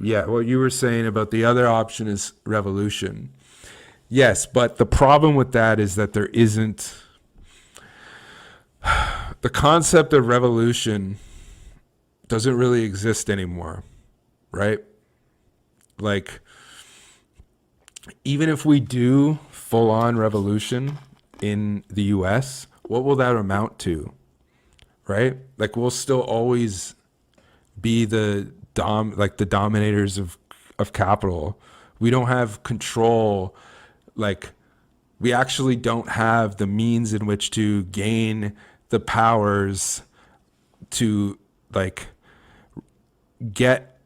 Yeah, what you were saying about the other option is revolution. Yes, but the problem with that is that there isn't the concept of revolution doesn't really exist anymore, right? Like, even if we do full on revolution in the US, what will that amount to? Right? Like, we'll still always be the dominators of capital. We don't have control. Like, we actually don't have the means in which to gain the powers to like get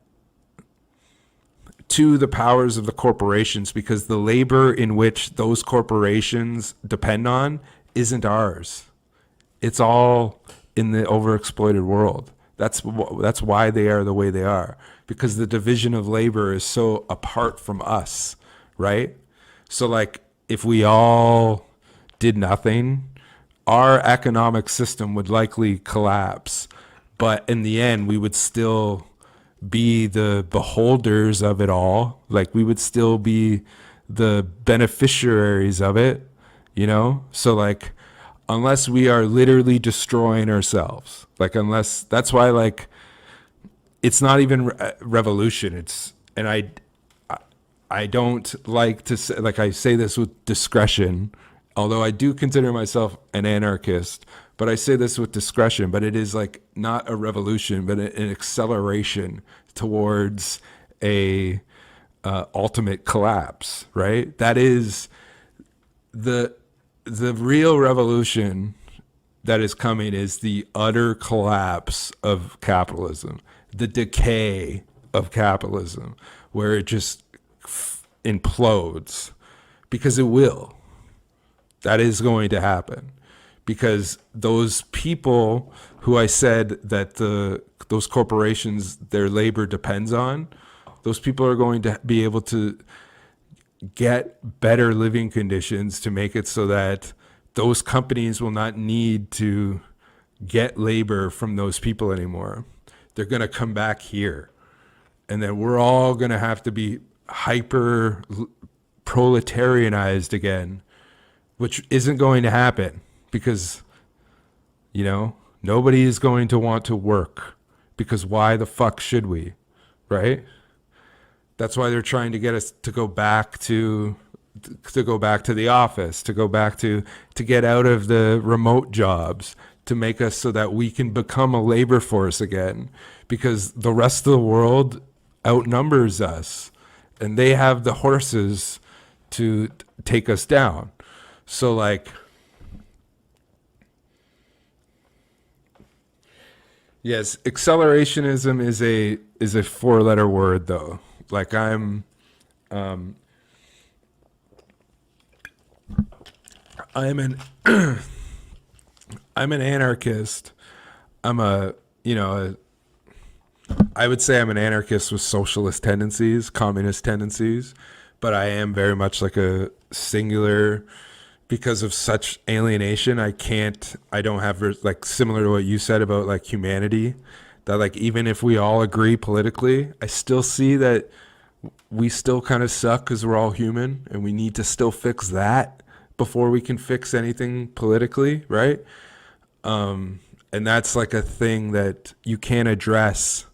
to the powers of the corporations, because the labor in which those corporations depend on isn't ours. It's all in the overexploited world. That's why they are the way they are, because the division of labor is so apart from us, right? So like, if we all did nothing, our economic system would likely collapse. But in the end, we would still be the beholders of it all. Like, we would still be the beneficiaries of it, you know? So like, unless we are literally destroying ourselves, like, unless, that's why like, it's not even revolution. It's, and I don't like to say, like, I say this with discretion, although I do consider myself an anarchist, but I say this with discretion, but it is like not a revolution, but an acceleration towards a ultimate collapse, right? That is the real revolution that is coming, is the utter collapse of capitalism, the decay of capitalism, where it just implodes, because it will. That is going to happen, because those people who I said that those corporations, their labor depends on, those people are going to be able to get better living conditions to make it so that those companies will not need to get labor from those people anymore. They're going to come back here, and then we're all going to have to be hyper proletarianized again, which isn't going to happen, because, you know, nobody is going to want to work, because why the fuck should we, right? That's why they're trying to get us to go back to the office, to get out of the remote jobs, to make us so that we can become a labor force again, because the rest of the world outnumbers us, and they have the horses to take us down. So like, yes, accelerationism is a four-letter word though. Like, I'm an I'm an anarchist. I'm I would say I'm an anarchist with socialist tendencies, communist tendencies, but I am very much like a singular, because of such alienation. I don't have, like, similar to what you said about like humanity, that like, even if we all agree politically, I still see that we still kind of suck, because we're all human, and we need to still fix that before we can fix anything politically, right? And that's like a thing that you can't address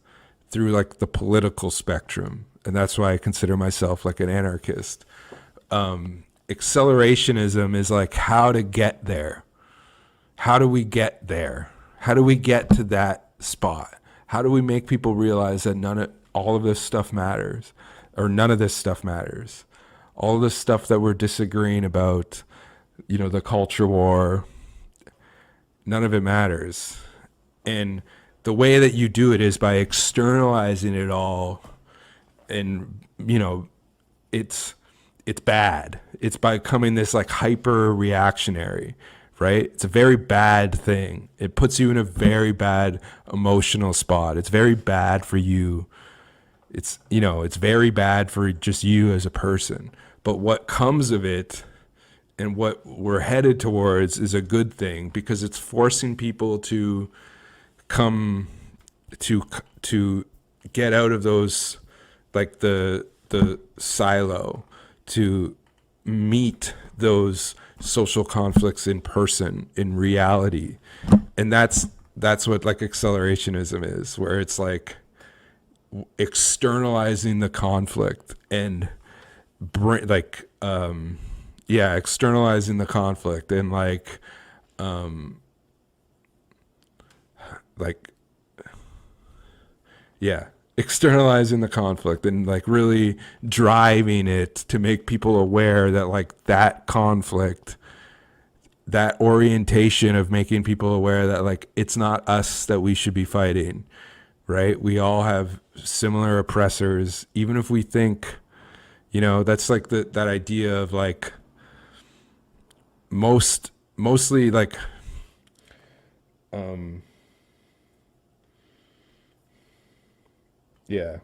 through like the political spectrum, and that's why I consider myself like an anarchist. Accelerationism is like, how to get there. How do we get there? How do we get to that spot? How do we make people realize that all of this stuff matters, or none of this stuff matters? All of this stuff that we're disagreeing about, you know, the culture war, none of it matters. And the way that you do it is by externalizing it all. And, you know, it's bad. It's by becoming this like hyper reactionary, right? It's a very bad thing. It puts you in a very bad emotional spot. It's very bad for you. It's, you know, it's very bad for just you as a person. But what comes of it, and what we're headed towards, is a good thing, because it's forcing people to come to get out of those like the silo to meet those social conflicts in person, in reality. And that's what like accelerationism is, where it's like externalizing the conflict and bring like yeah, externalizing the conflict and like yeah, externalizing the conflict and like really driving it to make people aware that like that conflict, that orientation of making people aware that like it's not us that we should be fighting, right? We all have similar oppressors, even if we think, that's like that idea of like mostly like yeah,